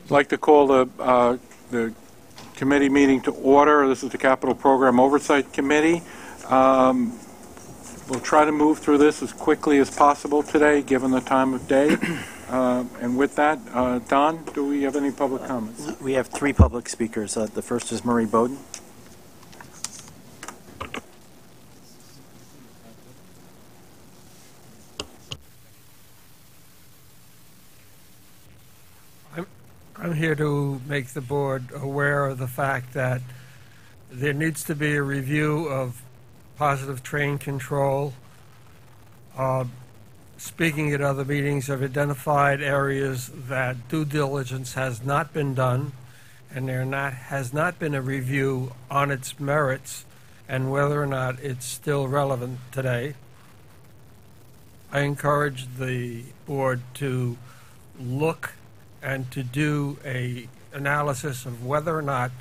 I'd like to call the committee meeting to order. This is the Capital Program Oversight Committee. We'll try to move through this as quickly as possible today, given the time of day. And with that, Don, do we have any public comments? We have three public speakers. The first is Murray Bowden. I'm here to make the board aware of the fact that there needs to be a review of positive train control. Speaking at other meetings, I've identified areas that due diligence has not been done, and has not been a review on its merits and whether or not it's still relevant today. I encourage the board to look and to do a analysis of whether or not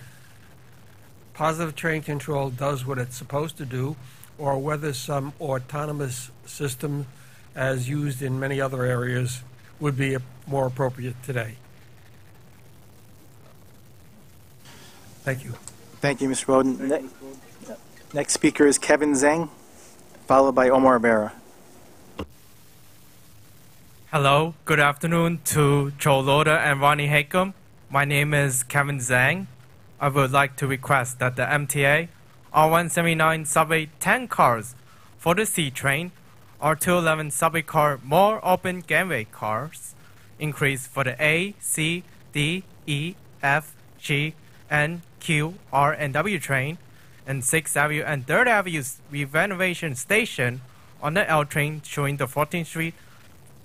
positive train control does what it's supposed to do, or whether some autonomous system, as used in many other areas, would be more appropriate today. Thank you. Thank you, Mr. Bowden. Next speaker is Kevin Zhang, followed by Omar Barra. Hello, good afternoon to Joe Loader and Ronnie Hakem. My name is Kevin Zhang. I would like to request that the MTA R179 subway 10 cars for the C train, R211 subway car more open gangway cars increase for the A, C, D, E, F, G, and Q, R, and W train, and 6th Avenue and 3rd Avenue renovation station on the L train showing the 14th Street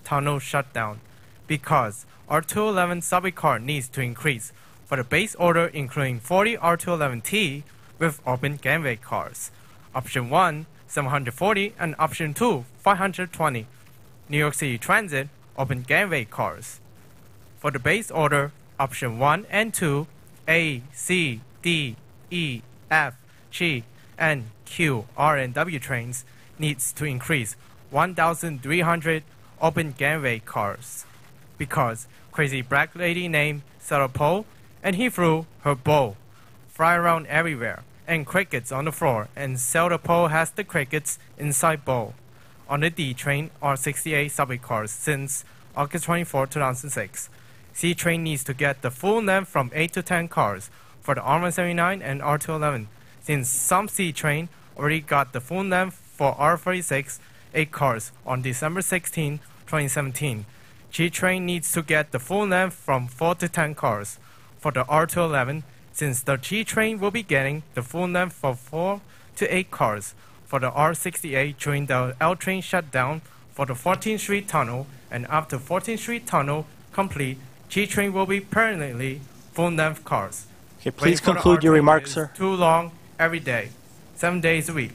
tunnel shutdown, because R211 subway car needs to increase for the base order, including 40 R211T with open gangway cars. Option 1, 740, and option 2, 520. New York City Transit open gangway cars. For the base order, option 1 and 2, A, C, D, E, F, G, and Q, R, and W trains needs to increase 1,300 open gangway cars, because crazy black lady named Sarah Poe, and he threw her bow, fly around everywhere, and crickets on the floor, and Sarah Poe has the crickets inside bowl. On the D train are 68 subway cars since August 24, 2006. C train needs to get the full length from 8 to 10 cars for the R179 and R211, since some C train already got the full length for R36, 8 cars on December 16, 2017. G train needs to get the full length from 4 to 10 cars for the R211, since the G train will be getting the full length for 4 to 8 cars for the R68 during the L train shutdown for the 14th Street tunnel, and after 14th Street tunnel complete, G train will be permanently full length cars. Okay, please conclude your remarks, sir. Too long every day, 7 days a week.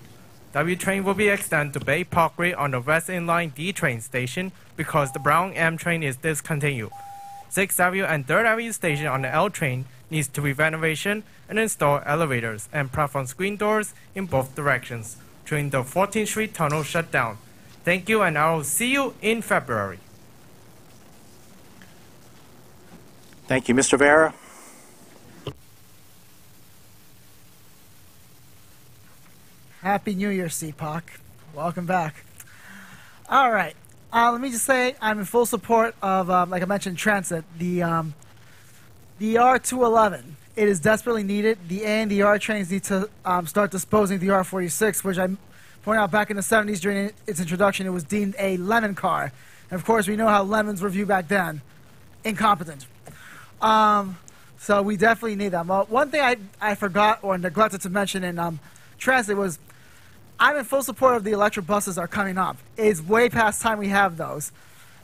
W train will be extended to Bay Parkway on the West Inline D train station because the Brown M train is discontinued. 6th Avenue and 3rd Avenue station on the L train needs to be renovation and install elevators and platform screen doors in both directions during the 14th Street tunnel shutdown. Thank you, and I will see you in February. Thank you. Mr. Vera? Happy New Year, CPOC. Welcome back. All right. Let me just say I'm in full support of, like I mentioned, transit. The R211, it is desperately needed. The A and the R trains need to start disposing of the R46, which I pointed out back in the 70s during its introduction. It was deemed a lemon car. And, of course, we know how lemons were viewed back then. Incompetent. So we definitely need them. One thing I forgot or neglected to mention in transit was I'm in full support of the electric buses that are coming up. It's way past time we have those.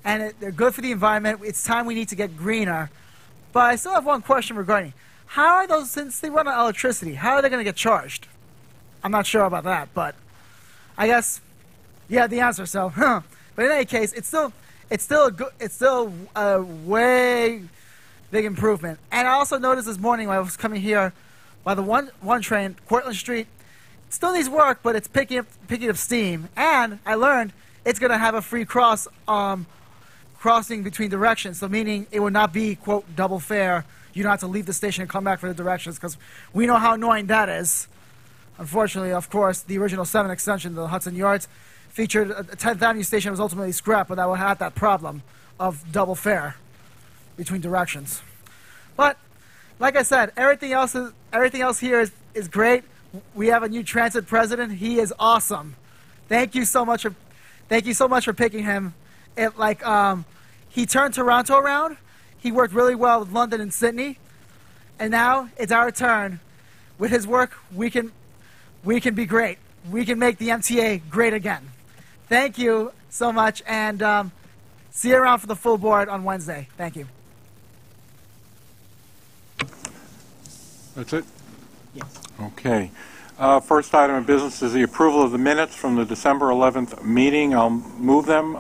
And they're good for the environment. It's time we need to get greener. But I still have one question regarding how are those, since they run on electricity, how are they going to get charged? I'm not sure about that, but I guess you have the answer. So, but in any case, it's still a way big improvement. And I also noticed this morning when I was coming here by the one train, Cortlandt Street, it still needs work, but it's picking up steam. And I learned it's going to have a free cross crossing between directions, so meaning it would not be, quote, double fare. You don't have to leave the station and come back for the directions, because we know how annoying that is. Unfortunately, of course, the original 7 extension, the Hudson Yards, featured a 10th Avenue station was ultimately scrapped, but that would have that problem of double fare between directions. But like I said, everything else here is great. We have a new transit president. He is awesome. Thank you so much for picking him. He turned Toronto around. He worked really well with London and Sydney, and now it's our turn. With his work, we can be great. We can make the MTA great again. Thank you so much, and see you around for the full board on Wednesday. Thank you. That's it? Yes. Okay. First item of business is the approval of the minutes from the December 11th meeting. I'll move them.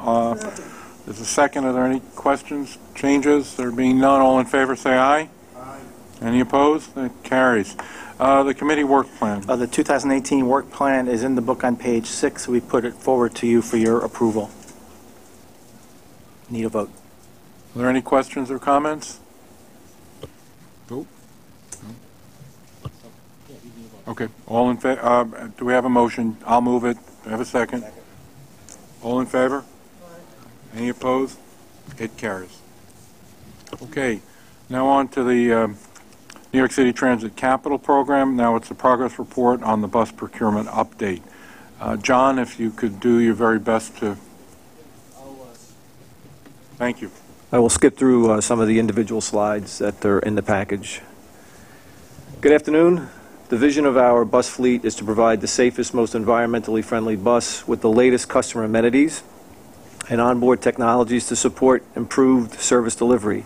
There's a second. Are there any questions, changes? There being none, all in favor say aye. Aye. Any opposed? That carries. The committee work plan. The 2018 work plan is in the book on page 6. We put it forward to you for your approval. Need a vote. Are there any questions or comments? Vote. Okay. All in favor? Do we have a motion? I'll move it. Do we have a second? All in favor? Any opposed? It carries. Okay. Now on to the New York City Transit Capital Program. Now it's the progress report on the bus procurement update. John, if you could do your very best to... Thank you. I will skip through some of the individual slides that are in the package. Good afternoon. The vision of our bus fleet is to provide the safest, most environmentally friendly bus with the latest customer amenities and onboard technologies to support improved service delivery.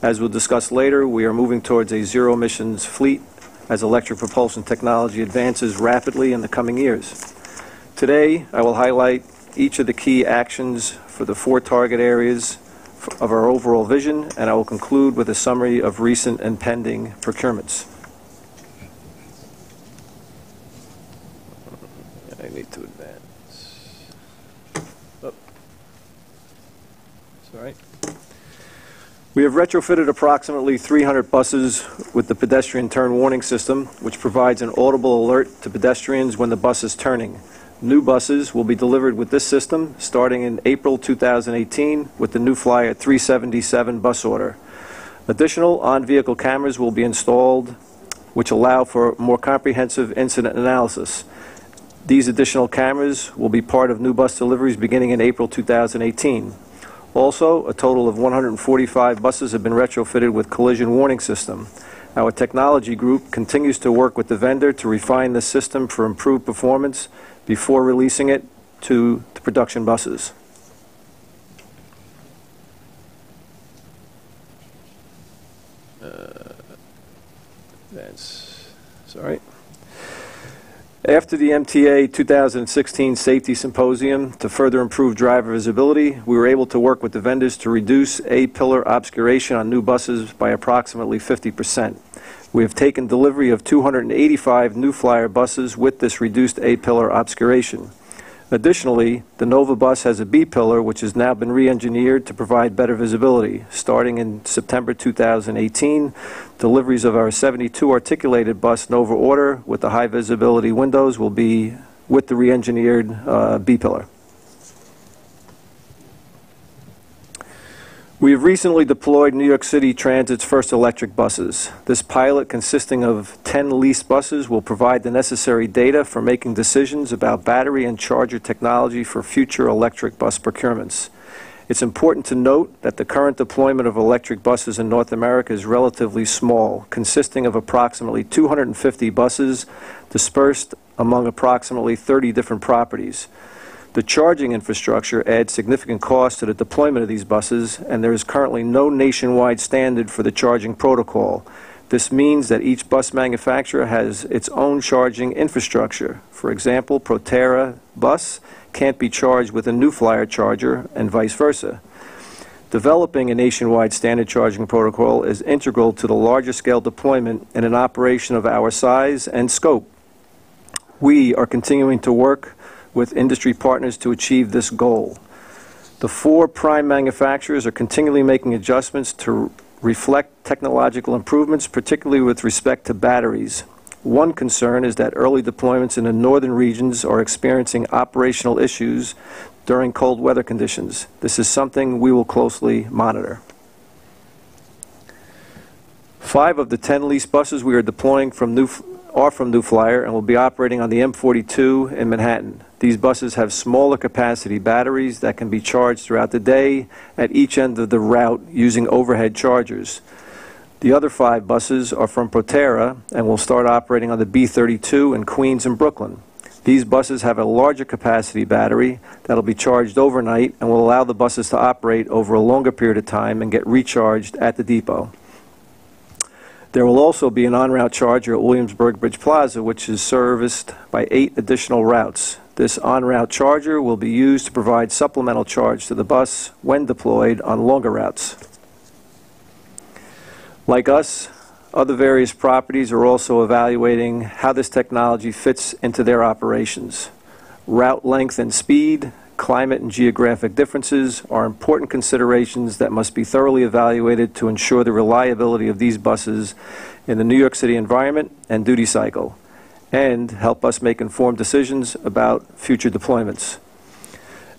As we'll discuss later, we are moving towards a zero-emissions fleet as electric propulsion technology advances rapidly in the coming years. Today, I will highlight each of the key actions for the 4 target areas of our overall vision, and I will conclude with a summary of recent and pending procurements. I need to advance. Oh. That's all right. We have retrofitted approximately 300 buses with the pedestrian turn warning system, which provides an audible alert to pedestrians when the bus is turning. New buses will be delivered with this system starting in April 2018 with the New Flyer 377 bus order. Additional on-vehicle cameras will be installed, which allow for more comprehensive incident analysis. These additional cameras will be part of new bus deliveries beginning in April 2018. Also, a total of 145 buses have been retrofitted with collision warning system. Our technology group continues to work with the vendor to refine the system for improved performance before releasing it to the production buses. Sorry. After the MTA 2016 Safety Symposium to further improve driver visibility, we were able to work with the vendors to reduce A-pillar obscuration on new buses by approximately 50%. We have taken delivery of 285 New Flyer buses with this reduced A-pillar obscuration. Additionally, the Nova bus has a B-pillar which has now been re-engineered to provide better visibility. Starting in September 2018, deliveries of our 72 articulated bus Nova order with the high visibility windows will be with the re-engineered B-pillar. We have recently deployed New York City Transit's first electric buses. This pilot, consisting of 10 leased buses, will provide the necessary data for making decisions about battery and charger technology for future electric bus procurements. It's important to note that the current deployment of electric buses in North America is relatively small, consisting of approximately 250 buses dispersed among approximately 30 different properties. The charging infrastructure adds significant cost to the deployment of these buses, and there is currently no nationwide standard for the charging protocol. This means that each bus manufacturer has its own charging infrastructure. For example, Proterra bus can't be charged with a New Flyer charger, and vice versa. Developing a nationwide standard charging protocol is integral to the larger scale deployment in an operation of our size and scope. We are continuing to work with industry partners to achieve this goal. The 4 prime manufacturers are continually making adjustments to reflect technological improvements, particularly with respect to batteries. One concern is that early deployments in the northern regions are experiencing operational issues during cold weather conditions. This is something we will closely monitor. 5 of the 10 leased buses we are deploying are from New Flyer and will be operating on the M42 in Manhattan. These buses have smaller capacity batteries that can be charged throughout the day at each end of the route using overhead chargers. The other 5 buses are from Proterra and will start operating on the B32 in Queens and Brooklyn. These buses have a larger capacity battery that will be charged overnight and will allow the buses to operate over a longer period of time and get recharged at the depot. There will also be an en-route charger at Williamsburg Bridge Plaza, which is serviced by 8 additional routes. This en-route charger will be used to provide supplemental charge to the bus when deployed on longer routes. Like us, other various properties are also evaluating how this technology fits into their operations. Route length and speed, climate and geographic differences are important considerations that must be thoroughly evaluated to ensure the reliability of these buses in the New York City environment and duty cycle, and help us make informed decisions about future deployments.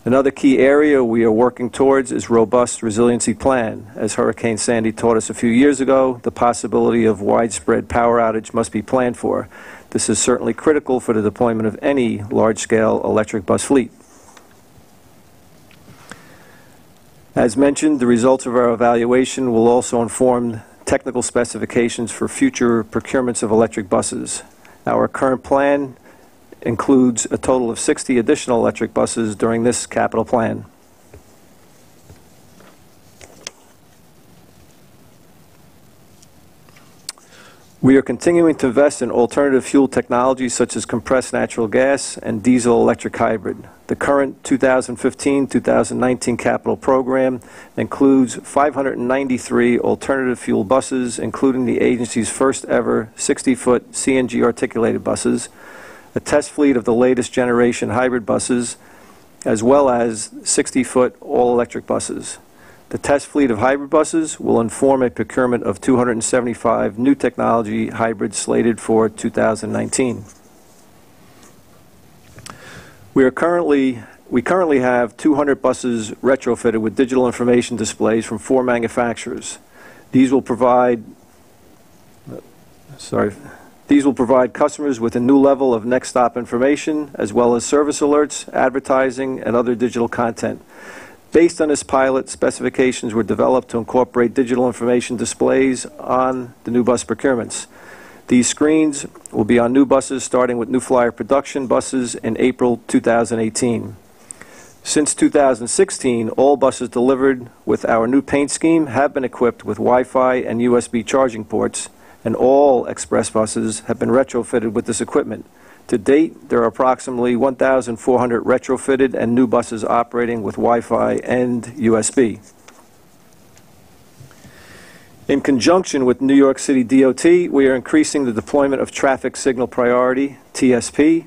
Another key area we are working towards is robust resiliency plan. As Hurricane Sandy taught us a few years ago, the possibility of widespread power outage must be planned for. This is certainly critical for the deployment of any large-scale electric bus fleet. As mentioned, the results of our evaluation will also inform technical specifications for future procurements of electric buses. Our current plan includes a total of 60 additional electric buses during this capital plan. We are continuing to invest in alternative fuel technologies such as compressed natural gas and diesel-electric hybrid. The current 2015-2019 capital program includes 593 alternative fuel buses, including the agency's first ever 60-foot CNG articulated buses, a test fleet of the latest generation hybrid buses, as well as 60-foot all-electric buses. The test fleet of hybrid buses will inform a procurement of 275 new technology hybrids slated for 2019. We currently have 200 buses retrofitted with digital information displays from 4 manufacturers. These will provide customers with a new level of next stop information, as well as service alerts, advertising, and other digital content. Based on this pilot, specifications were developed to incorporate digital information displays on the new bus procurements. These screens will be on new buses starting with New Flyer production buses in April 2018. Since 2016, all buses delivered with our new paint scheme have been equipped with Wi-Fi and USB charging ports, and all express buses have been retrofitted with this equipment. To date, there are approximately 1,400 retrofitted and new buses operating with Wi-Fi and USB. In conjunction with New York City DOT, we are increasing the deployment of Traffic Signal Priority, TSP,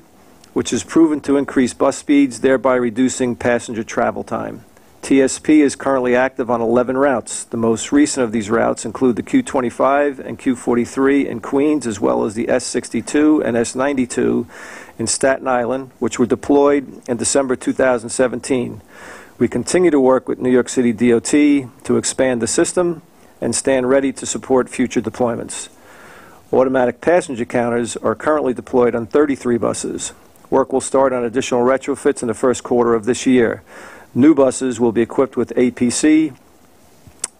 which is proven to increase bus speeds, thereby reducing passenger travel time. TSP is currently active on 11 routes. The most recent of these routes include the Q25 and Q43 in Queens, as well as the S62 and S92 in Staten Island, which were deployed in December 2017. We continue to work with New York City DOT to expand the system and stand ready to support future deployments. Automatic passenger counters are currently deployed on 33 buses. Work will start on additional retrofits in the first quarter of this year. New buses will be equipped with APC,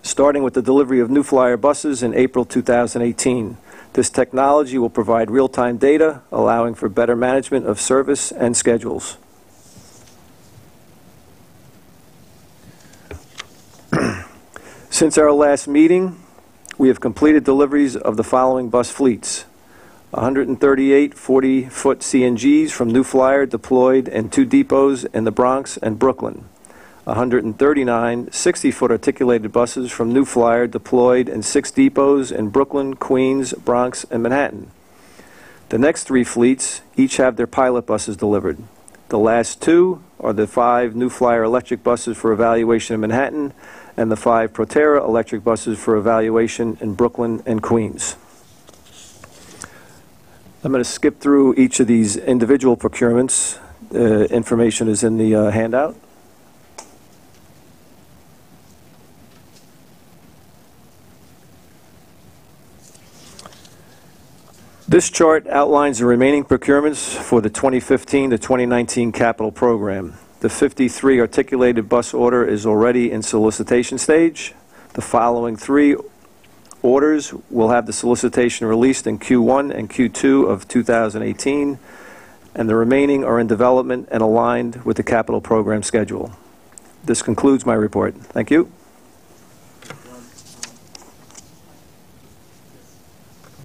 starting with the delivery of New Flyer buses in April 2018. This technology will provide real-time data, allowing for better management of service and schedules. Since our last meeting, we have completed deliveries of the following bus fleets: 138 40-foot CNGs from New Flyer deployed in 2 depots in the Bronx and Brooklyn. 139 60-foot articulated buses from New Flyer deployed in 6 depots in Brooklyn, Queens, Bronx, and Manhattan. The next 3 fleets each have their pilot buses delivered. The last 2 are the 5 New Flyer electric buses for evaluation in Manhattan and the 5 Proterra electric buses for evaluation in Brooklyn and Queens. I'm going to skip through each of these individual procurements. Information is in the handout. This chart outlines the remaining procurements for the 2015 to 2019 capital program. The 53 articulated bus order is already in solicitation stage. The following 3 orders will have the solicitation released in Q1 and Q2 of 2018, and the remaining are in development and aligned with the capital program schedule. This concludes my report. Thank you.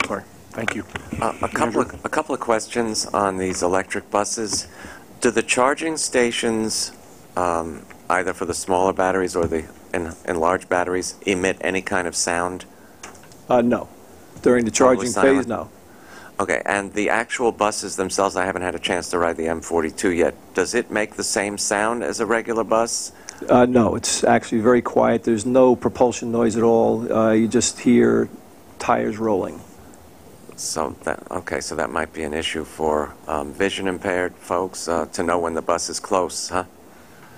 Sorry. Thank you. A couple of questions on these electric buses. Do the charging stations, either for the smaller batteries or the enlarged batteries, emit any kind of sound? No. During the charging Totally phase, silent? no. Okay, and the actual buses themselves, I haven't had a chance to ride the M42 yet. Does it make the same sound as a regular bus? No, it's actually very quiet. There's no propulsion noise at all. You just hear tires rolling. So that might be an issue for vision impaired folks to know when the bus is close, huh?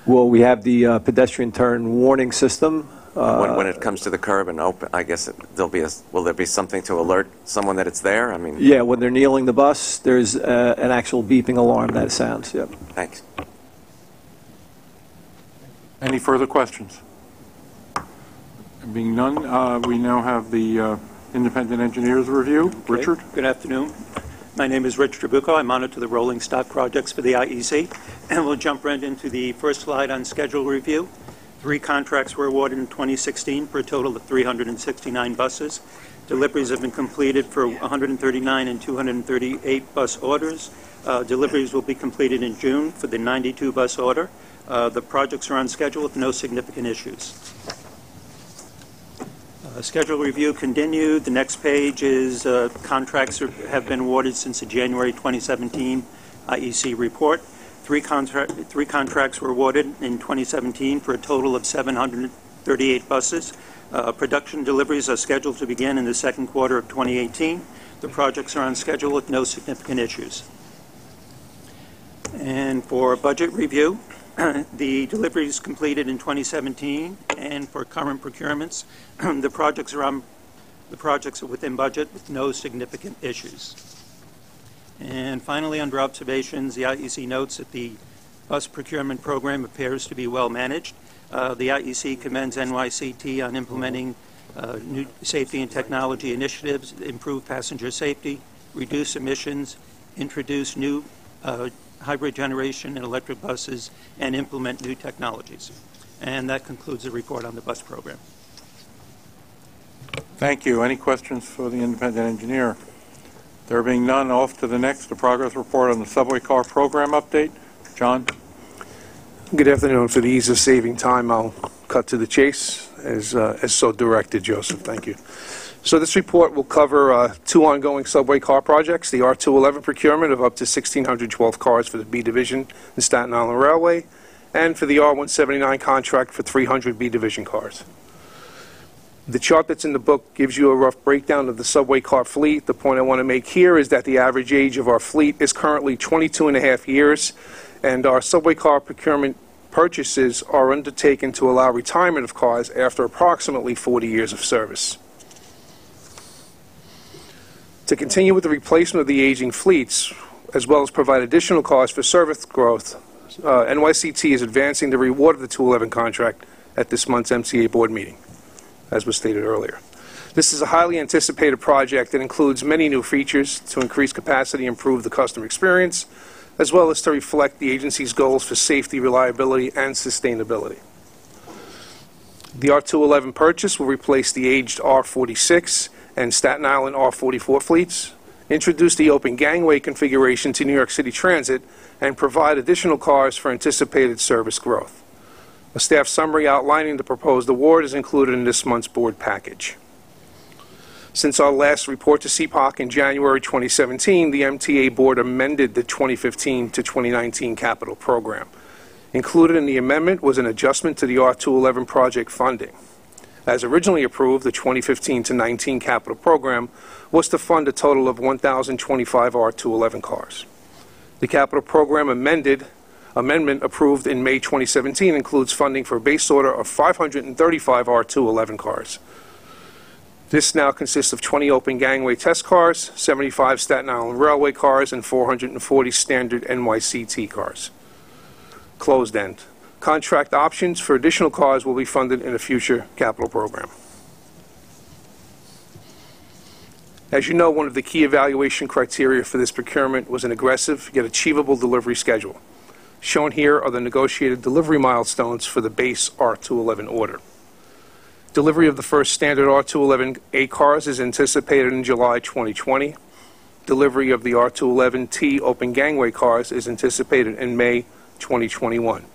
Well, we have the pedestrian turn warning system. When it comes to the curb and open, I guess will there be something to alert someone that it's there? I mean, Yeah, when they're kneeling the bus, there's an actual beeping alarm that sounds. Yep. thanks. Any further questions? Being none, we now have the independent engineers review. Okay. Richard? Good afternoon. My name is Rich Trabucco. I monitor the rolling stock projects for the IEC. And we'll jump right into the first slide on schedule review. 3 contracts were awarded in 2016 for a total of 369 buses. Deliveries have been completed for 139 and 238 bus orders. Deliveries will be completed in June for the 92 bus order. The projects are on schedule with no significant issues. Schedule review continued. The next page is contracts have been awarded since the January 2017 IEC report. 3 contracts were awarded in 2017 for a total of 738 buses. Production deliveries are scheduled to begin in the second quarter of 2018. The projects are on schedule with no significant issues. And for budget review, the deliveries completed in 2017, and for current procurements, the projects are within budget with no significant issues. And finally, under observations, the IEC notes that the bus procurement program appears to be well managed. The IEC commends NYCT on implementing new safety and technology initiatives, improve passenger safety, reduce emissions, introduce new hybrid generation and electric buses, and implement new technologies. And that concludes the report on the bus program. Thank you. Any questions for the independent engineer? There being none, off to the next, the progress report on the subway car program update. John? Good afternoon. For the ease of saving time, I'll cut to the chase as so directed, Joseph. Thank you. So this report will cover 2 ongoing subway car projects, the R211 procurement of up to 1,612 cars for the B Division and Staten Island Railway, and for the R179 contract for 300 B Division cars. The chart that's in the book gives you a rough breakdown of the subway car fleet. The point I want to make here is that the average age of our fleet is currently 22.5 years, and our subway car procurement purchases are undertaken to allow retirement of cars after approximately 40 years of service. To continue with the replacement of the aging fleets, as well as provide additional cars for service growth, NYCT is advancing the reward of the 211 contract at this month's MTA Board meeting, as was stated earlier. This is a highly anticipated project that includes many new features to increase capacity and improve the customer experience, as well as to reflect the agency's goals for safety, reliability, and sustainability. The R211 purchase will replace the aged R46 and Staten Island R44 fleets, introduce the open gangway configuration to New York City Transit, and provide additional cars for anticipated service growth. A staff summary outlining the proposed award is included in this month's board package. Since our last report to CPOC in January 2017, the MTA Board amended the 2015 to 2019 capital program. Included in the amendment was an adjustment to the R211 project funding. As originally approved, the 2015 to 19 capital program was to fund a total of 1,025 R211 cars. The capital program amendment approved in May 2017 includes funding for a base order of 535 R211 cars. This now consists of 20 open gangway test cars, 75 Staten Island Railway cars, and 440 standard NYCT cars. Closed end. Contract options for additional cars will be funded in a future capital program. As you know, one of the key evaluation criteria for this procurement was an aggressive yet achievable delivery schedule. Shown here are the negotiated delivery milestones for the base R211 order. Delivery of the first standard R211A cars is anticipated in July 2020. Delivery of the R211T open gangway cars is anticipated in May 2021.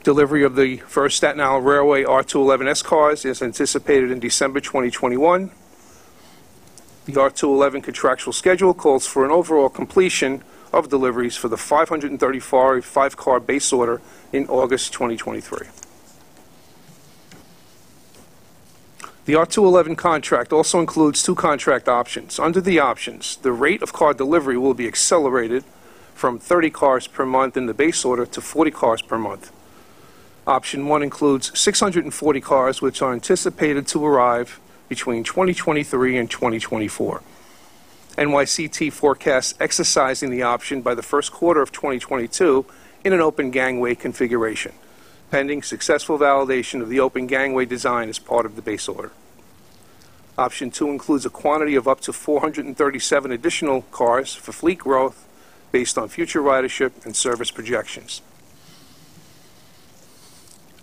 Delivery of the first Staten Island Railway R211S cars is anticipated in December 2021. The R211 contractual schedule calls for an overall completion of deliveries for the 535 car base order in August 2023. The R211 contract also includes two contract options. Under the options, the rate of car delivery will be accelerated from 30 cars per month in the base order to 40 cars per month. Option 1 includes 640 cars, which are anticipated to arrive between 2023 and 2024. NYCT forecasts exercising the option by the first quarter of 2022 in an open gangway configuration, pending successful validation of the open gangway design as part of the base order. Option 2 includes a quantity of up to 437 additional cars for fleet growth based on future ridership and service projections.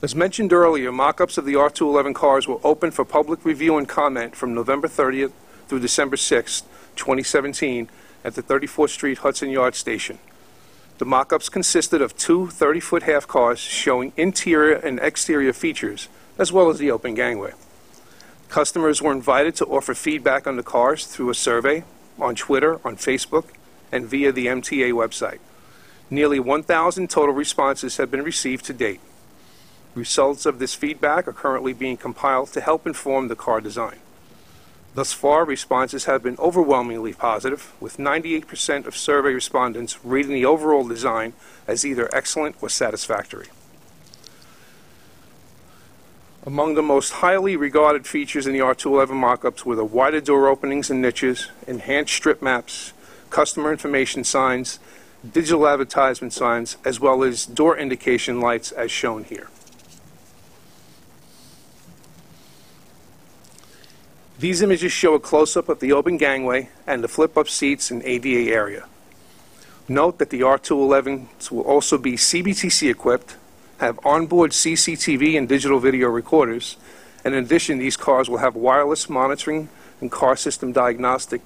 As mentioned earlier, mock-ups of the R211 cars were open for public review and comment from November 30th through December 6th, 2017 at the 34th Street Hudson Yard Station. The mock-ups consisted of two 30-foot half cars showing interior and exterior features, as well as the open gangway. Customers were invited to offer feedback on the cars through a survey, on Twitter, on Facebook, and via the MTA website. Nearly 1,000 total responses have been received to date. Results of this feedback are currently being compiled to help inform the car design. Thus far, responses have been overwhelmingly positive, with 98% of survey respondents rating the overall design as either excellent or satisfactory. Among the most highly regarded features in the R211 mock-ups were the wider door openings and niches, enhanced strip maps, customer information signs, digital advertisement signs, as well as door indication lights as shown here. These images show a close-up of the open gangway and the flip-up seats and ADA area. Note that the R211s will also be CBTC equipped, have onboard CCTV and digital video recorders, and in addition, these cars will have wireless monitoring and car system diagnostic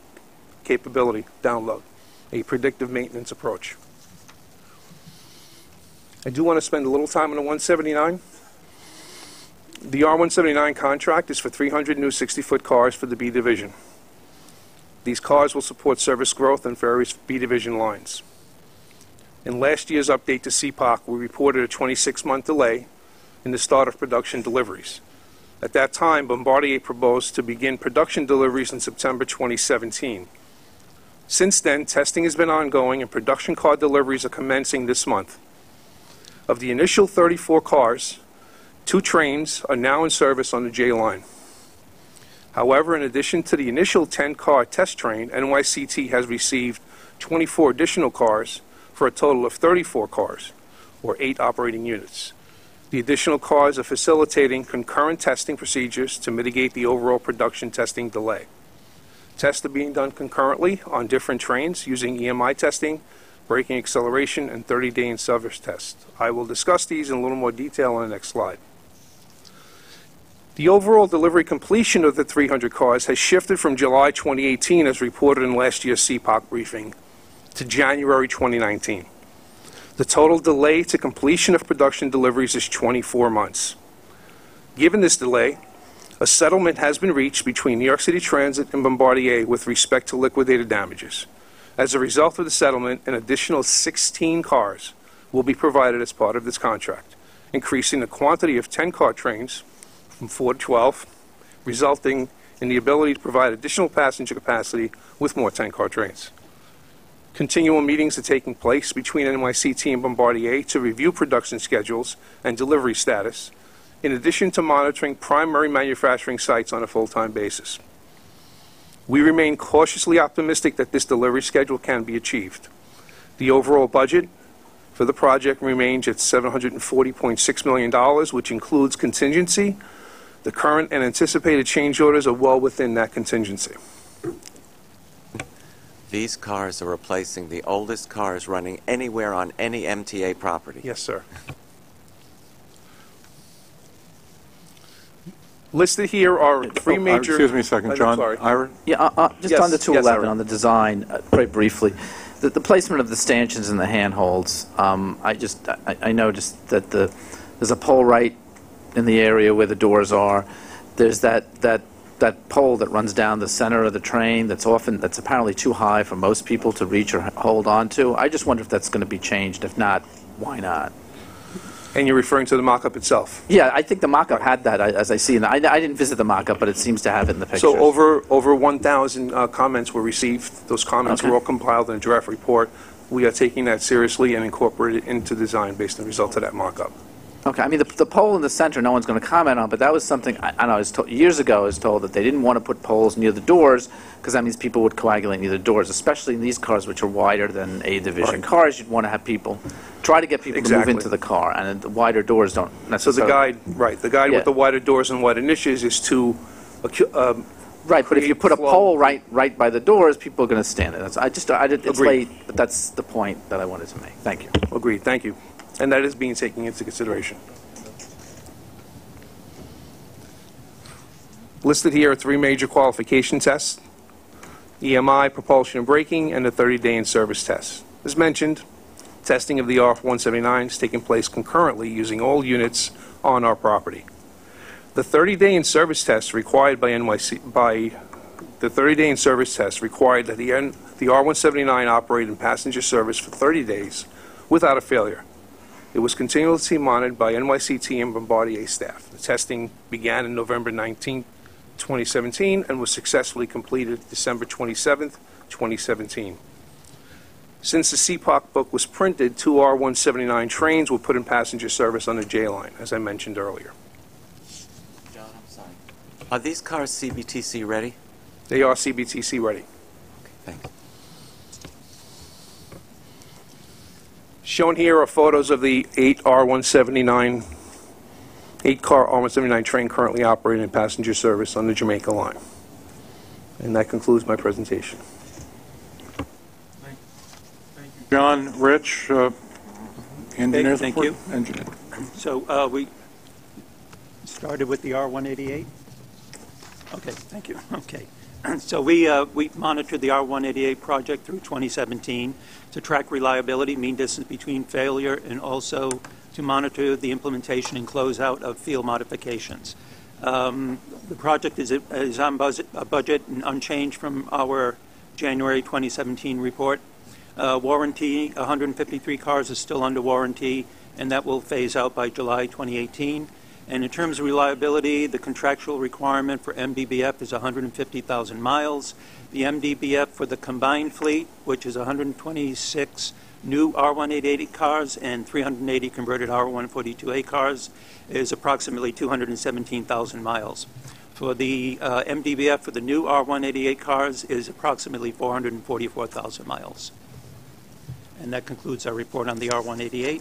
capability download, a predictive maintenance approach. I do want to spend a little time on the 179. The R179 contract is for 300 new 60-foot cars for the B Division. These cars will support service growth on various B Division lines. In last year's update to CPOC, we reported a 26-month delay in the start of production deliveries. At that time, Bombardier proposed to begin production deliveries in September 2017. Since then, testing has been ongoing and production car deliveries are commencing this month. Of the initial 34 cars, 2 trains are now in service on the J line. However, in addition to the initial 10-car test train, NYCT has received 24 additional cars for a total of 34 cars, or 8 operating units. The additional cars are facilitating concurrent testing procedures to mitigate the overall production testing delay. Tests are being done concurrently on different trains using EMI testing, braking acceleration, and 30-day in-service tests. I will discuss these in a little more detail on the next slide. The overall delivery completion of the 300 cars has shifted from July 2018, as reported in last year's CPOC briefing, to January 2019. The total delay to completion of production deliveries is 24 months. Given this delay, a settlement has been reached between New York City Transit and Bombardier with respect to liquidated damages. As a result of the settlement, an additional 16 cars will be provided as part of this contract, increasing the quantity of 10-car trains from 4 to 12, resulting in the ability to provide additional passenger capacity with more 10-car trains. Continual meetings are taking place between NYCT and Bombardier to review production schedules and delivery status, in addition to monitoring primary manufacturing sites on a full-time basis. We remain cautiously optimistic that this delivery schedule can be achieved. The overall budget for the project remains at $740.6 million, which includes contingency. The current and anticipated change orders are well within that contingency. These cars are replacing the oldest cars running anywhere on any MTA property. Yes, sir. Listed here are three major... Excuse me a second, John. Sorry. Ira? Yeah, just Yes, on the yes, 211, Ira. on the design, very briefly, the placement of the stanchions and the handholds, I noticed that there's a pole right in the area where the doors are. There's that pole that runs down the center of the train that's apparently too high for most people to reach or hold onto. I just wonder if that's going to be changed. If not, why not? And you're referring to the mock-up itself? Yeah, I think the mock-up had that, as I see. And I didn't visit the mock-up, but it seems to have it in the picture. So over 1,000 comments were received. Those comments Okay. were all compiled in a draft report. We are taking that seriously and incorporated it into design based on the results of that mock-up. Okay, I mean, the pole in the center, no one's going to comment on, but that was something, I don't know, years ago I was told that they didn't want to put poles near the doors because that means people would coagulate near the doors, especially in these cars which are wider than A-division Right. cars. You'd want to have people, try to get people to Exactly. move into the car, and the wider doors don't So necessarily... the guide Yeah. with the wider doors and wider niches is to Right, but if you create put a flow. pole right by the doors, people are going to stand there. It's Agreed. late, but that's the point that I wanted to make. Thank you. Agreed, thank you. And that is being taken into consideration. Listed here are three major qualification tests: EMI, propulsion and braking, and the 30-day in-service test. As mentioned, testing of the R179 is taking place concurrently using all units on our property. The 30-day in-service test required by the 30-day in-service test required that the R179 operate in passenger service for 30 days without a failure. It was continuously monitored by NYCT and Bombardier staff. The testing began on November 19, 2017, and was successfully completed December 27, 2017. Since the CPOC book was printed, 2 R179 trains were put in passenger service on the J line, as I mentioned earlier. John, I'm sorry. Are these cars CBTC ready? They are CBTC ready. Okay, thanks. Shown here are photos of the 8-car R179 train currently operating in passenger service on the Jamaica line. And that concludes my presentation. John, Rich, engineers Thank report? you. Engineer. So we started with the R188? Okay, thank you. Okay. So we monitored the R188 project through 2017 to track reliability, mean distance between failure, and also to monitor the implementation and closeout of field modifications. The project is on budget and unchanged from our January 2017 report. Warranty, 153 cars is still under warranty, and that will phase out by July 2018. And in terms of reliability, the contractual requirement for MDBF is 150,000 miles. The MDBF for the combined fleet, which is 126 new R188 cars and 380 converted R142A cars, is approximately 217,000 miles. For the MDBF for the new R188 cars is approximately 444,000 miles. And that concludes our report on the R188.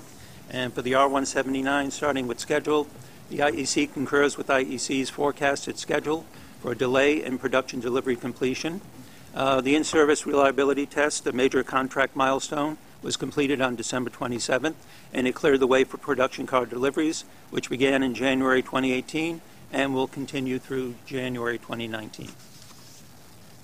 And for the R179, starting with schedule, the IEC concurs with IEC's forecasted schedule for a delay in production delivery completion. The in-service reliability test, a major contract milestone, was completed on December 27th, and it cleared the way for production car deliveries, which began in January 2018 and will continue through January 2019.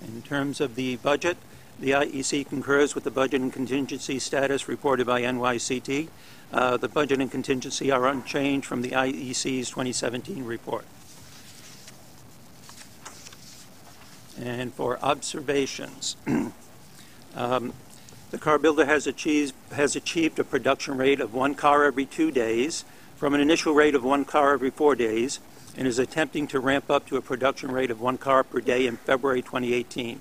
In terms of the budget, the IEC concurs with the budget and contingency status reported by NYCT. The budget and contingency are unchanged from the IEC's 2017 report. And for observations, The car builder has achieved a production rate of 1 car every 2 days from an initial rate of 1 car every 4 days, and is attempting to ramp up to a production rate of 1 car per day in February 2018.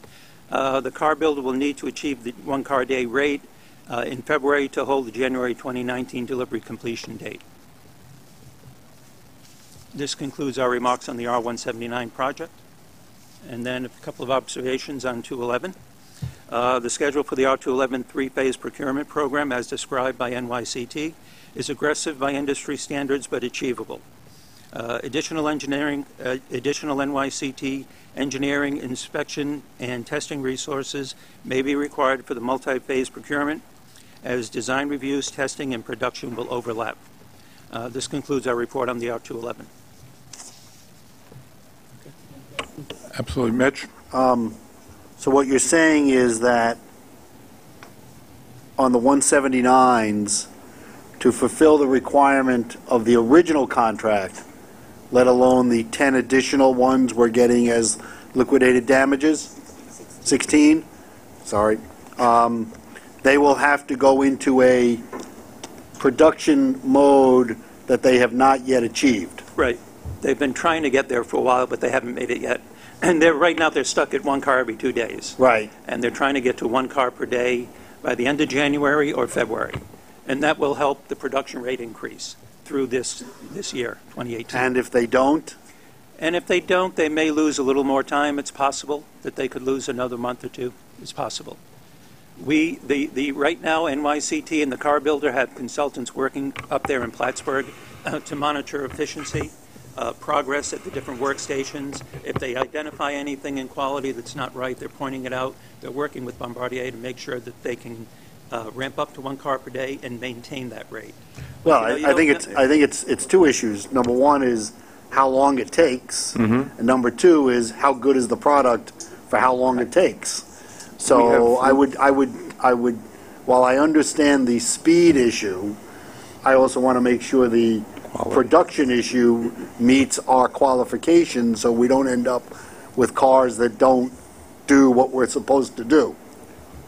The car builder will need to achieve the 1 car a day rate in February to hold the January 2019 delivery completion date. This concludes our remarks on the R179 project. And then a couple of observations on 211. The schedule for the R211 three-phase procurement program, as described by NYCT, is aggressive by industry standards but achievable. Additional NYCT engineering, inspection, and testing resources may be required for the multi-phase procurement, as design reviews, testing, and production will overlap. This concludes our report on the R211. Absolutely. Mitch? So what you're saying is that on the 179s, to fulfill the requirement of the original contract, let alone the 10 additional ones we're getting as liquidated damages, 16, sorry, they will have to go into a production mode that they have not yet achieved. Right. They've been trying to get there for a while, but they haven't made it yet. And right now they're stuck at 1 car every 2 days. Right. And they're trying to get to 1 car per day by the end of January or February. And that will help the production rate increase through this year, 2018. And if they don't? And if they don't, they may lose a little more time. It's possible that they could lose another month or 2. It's possible. Right now, NYCT and the car builder have consultants working up there in Plattsburgh to monitor efficiency. Progress at the different workstations. If they identify anything in quality that's not right, they're pointing it out. They're working with Bombardier to make sure that they can ramp up to 1 car per day and maintain that rate. Well, I think it's 2 issues. Number 1 is how long it takes, and number 2 is how good is the product for how long it takes. So I would, while I understand the speed issue, I also want to make sure the production issue meets our qualifications, so we don't end up with cars that don't do what we're supposed to do.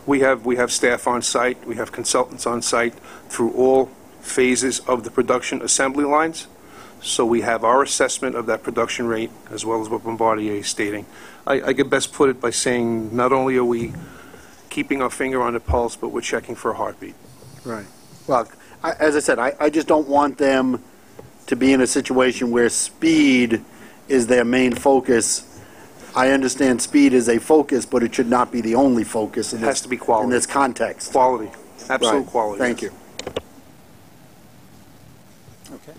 We have staff on site, we have consultants on site through all phases of the production assembly lines. So we have our assessment of that production rate as well as what Bombardier is stating. I could best put it by saying not only are we keeping our finger on the pulse, but we're checking for a heartbeat. Right. Well, as I said, I just don't want them to be in a situation where speed is their main focus. I understand speed is a focus, but it should not be the only focus in It has to be quality. in this context. Quality. Absolute Right. quality. Thank you. Okay.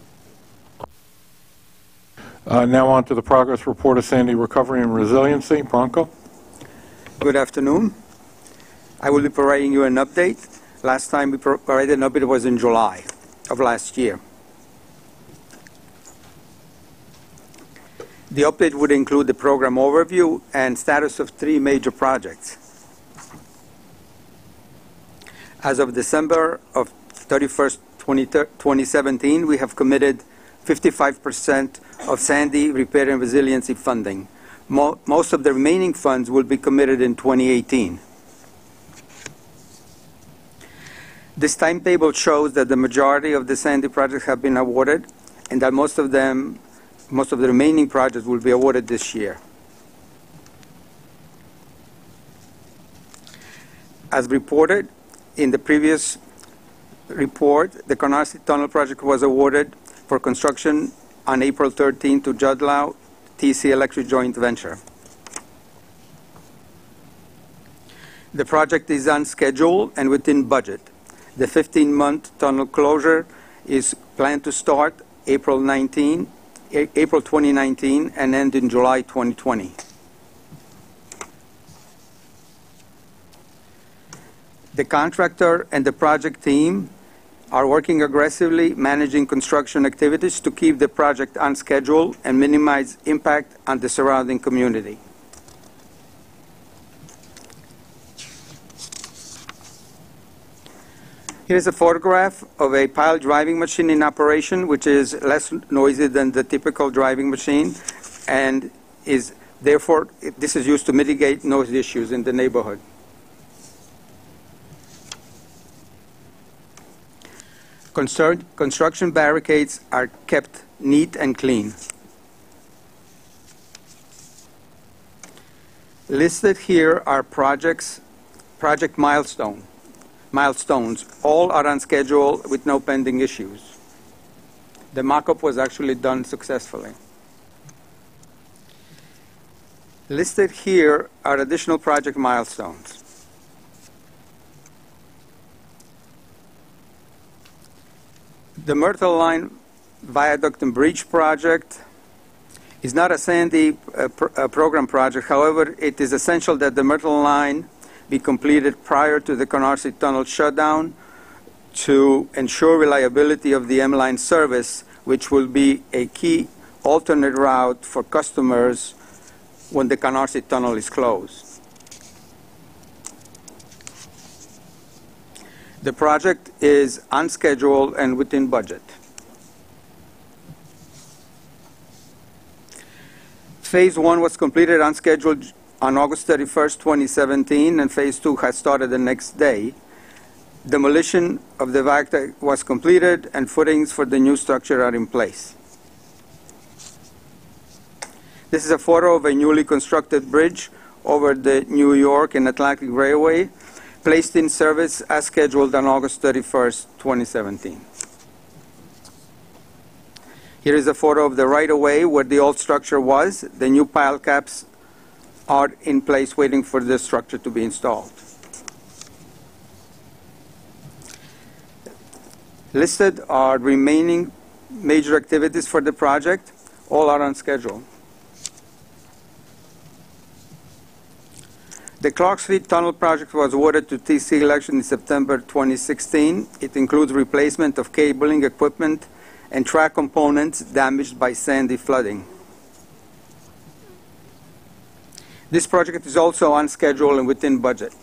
Now on to the progress report of Sandy Recovery and Resiliency. Bronco? Good afternoon. I will be providing you an update. Last time we provided an update was in July of last year. The update would include the program overview and status of 3 major projects. As of December of 31st, 2017, we have committed 55% of Sandy repair and resiliency funding. Most of the remaining funds will be committed in 2018. This timetable shows that the majority of the Sandy projects have been awarded, and that most of the remaining projects will be awarded this year. As reported in the previous report, the Canarsie Tunnel project was awarded for construction on April 13 to Judlow TC Electric Joint Venture. The project is on schedule and within budget. The 15-month tunnel closure is planned to start April 2019 and end in July 2020. The contractor and the project team are working aggressively managing construction activities to keep the project on schedule and minimize impact on the surrounding community. Here's a photograph of a pilot driving machine in operation, which is less noisy than the typical driving machine, and is therefore, this is used to mitigate noise issues in the neighborhood. Construction barricades are kept neat and clean. Listed here are project milestones. All are on schedule with no pending issues. The mock-up was actually done successfully. Listed here are additional project milestones. The Myrtle Line Viaduct and Bridge project is not a Sandy program project. However, it is essential that the Myrtle Line be completed prior to the Canarsie Tunnel shutdown to ensure reliability of the M-Line service, which will be a key alternate route for customers when the Canarsie Tunnel is closed. The project is on schedule and within budget. Phase 1 was completed on schedule on August 31st, 2017, and Phase 2 has started the next day. Demolition of the viaduct was completed, and footings for the new structure are in place. This is a photo of a newly constructed bridge over the New York and Atlantic Railway, placed in service as scheduled on August 31st, 2017. Here is a photo of the right-of-way where the old structure was. The new pile caps are in place waiting for the structure to be installed. Listed are remaining major activities for the project. All are on schedule. The Clark Street Tunnel project was awarded to TC Election in September 2016. It includes replacement of cabling, equipment, and track components damaged by Sandy flooding. This project is also on schedule and within budget.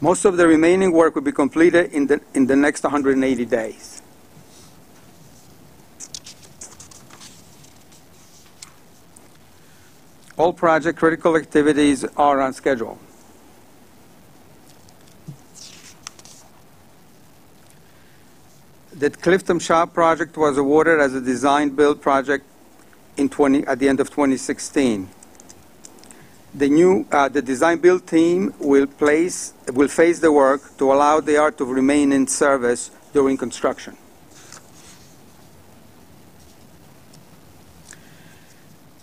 Most of the remaining work will be completed in the next 180 days. All project critical activities are on schedule. The Clifton Shop project was awarded as a design-build project at the end of 2016. The design-build team will phase the work to allow the art to remain in service during construction.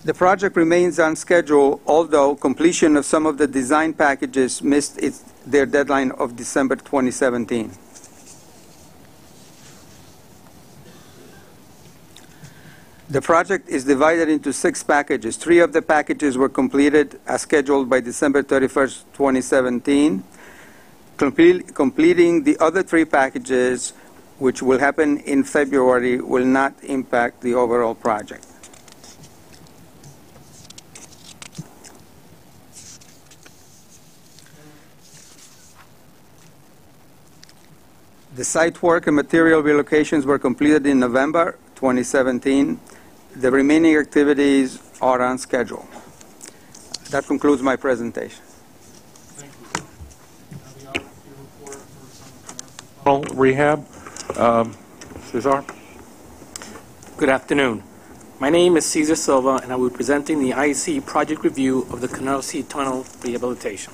The project remains on schedule, although completion of some of the design packages missed their deadline of December 2017. The project is divided into 6 packages. 3 of the packages were completed as scheduled by December 31st, 2017. Completing the other 3 packages, which will happen in February, will not impact the overall project. The site work and material relocations were completed in November 2017. The remaining activities are on schedule. That concludes my presentation. Thank you. Rehab. Cesar? Good afternoon. My name is Cesar Silva, and I will be presenting the IC project review of the Canarsie Tunnel rehabilitation.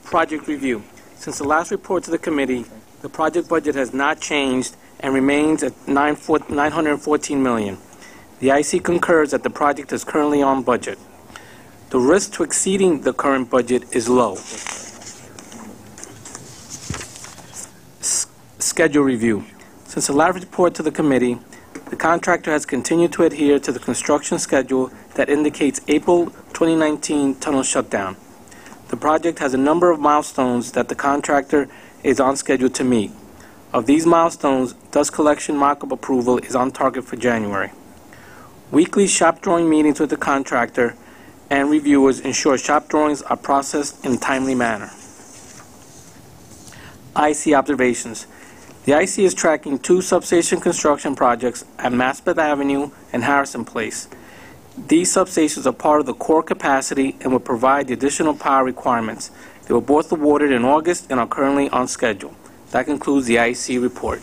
Project review. Since the last report to the committee, the project budget has not changed and remains at $914 million. The IC concurs that the project is currently on budget. The risk to exceeding the current budget is low. Schedule review. Since the last report to the committee, the contractor has continued to adhere to the construction schedule that indicates April 2019 tunnel shutdown. The project has a number of milestones that the contractor is on schedule to meet. Of these milestones, dust collection mock-up approval is on target for January. Weekly shop drawing meetings with the contractor and reviewers ensure shop drawings are processed in a timely manner. IC observations. The IC is tracking 2 substation construction projects at Maspeth Avenue and Harrison Place. These substations are part of the core capacity and will provide the additional power requirements. They were both awarded in August and are currently on schedule. That concludes the IEC report.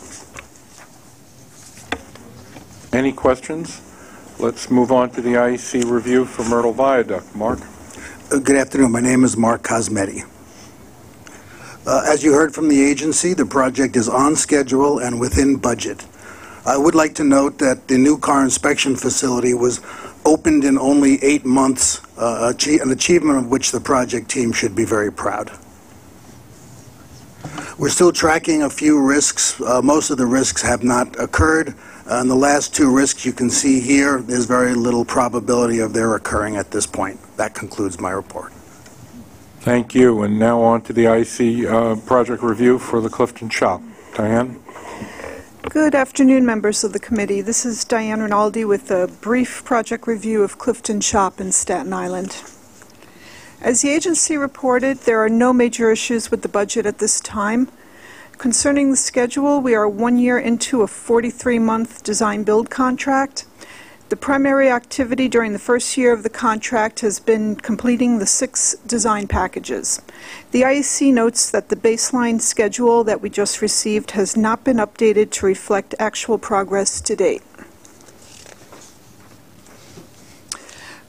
Any questions? Let's move on to the IEC review for Myrtle Viaduct. Mark? Good afternoon. My name is Mark Cosmetti. As you heard from the agency, the project is on schedule and within budget. I would like to note that the new car inspection facility was opened in only 8 months, an achievement of which the project team should be very proud. We're still tracking a few risks. Most of the risks have not occurred. And the last 2 risks you can see here, there's very little probability of their occurring at this point. That concludes my report. Thank you. And now on to the IEC project review for the Clifton Shop. Diane? Good afternoon, members of the committee. This is Diane Rinaldi with a brief project review of Clifton Shop in Staten Island. As the agency reported, there are no major issues with the budget at this time. Concerning the schedule, we are 1 year into a 43-month design-build contract. The primary activity during the first year of the contract has been completing the 6 design packages. The IEC notes that the baseline schedule that we just received has not been updated to reflect actual progress to date.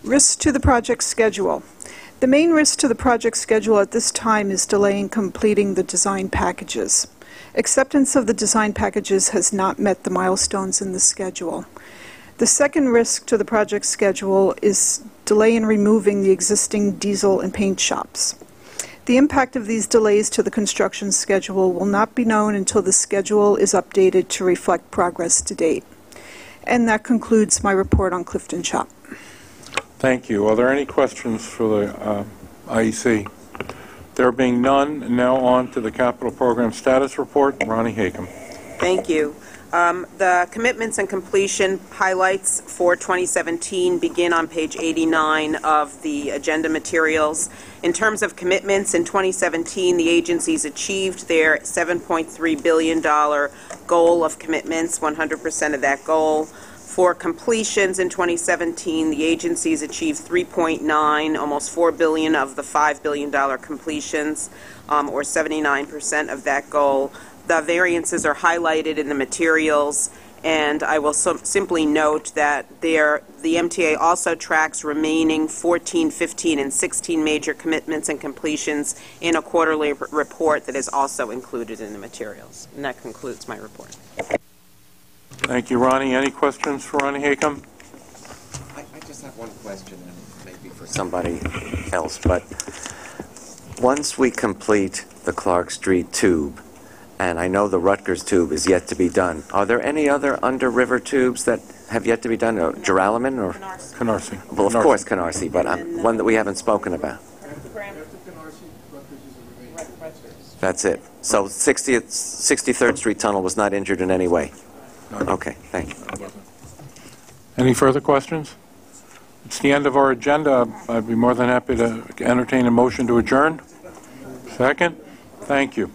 Risks to the project schedule. The main risk to the project schedule at this time is delaying completing the design packages. Acceptance of the design packages has not met the milestones in the schedule. The second risk to the project schedule is delay in removing the existing diesel and paint shops. The impact of these delays to the construction schedule will not be known until the schedule is updated to reflect progress to date. And that concludes my report on Clifton Shop. Thank you. Are there any questions for the IEC? There being none, now on to the capital program status report. Ronnie Hakem. Thank you. The commitments and completion highlights for 2017 begin on page 89 of the agenda materials. In terms of commitments, in 2017, the agencies achieved their $7.3 billion goal of commitments, 100% of that goal. For completions in 2017, the agencies achieved 3.9, almost $4 billion of the $5 billion completions, or 79% of that goal. The variances are highlighted in the materials, and I will simply note that the MTA also tracks remaining 14, 15, and 16 major commitments and completions in a quarterly report that is also included in the materials. And that concludes my report. Thank you, Ronnie. Any questions for Ronnie Hakem? I just have one question, and maybe for somebody else, but once we complete the Clark Street tube, and I know the Rutgers tube is yet to be done, are there any other under-river tubes that have yet to be done? Joralemon or? Canarsie. Well, of course Canarsie, but one that we haven't spoken about. That's it. So 63rd Street Tunnel was not injured in any way? Okay, thank you. Any further questions? It's the end of our agenda. I'd be more than happy to entertain a motion to adjourn. Second? Thank you.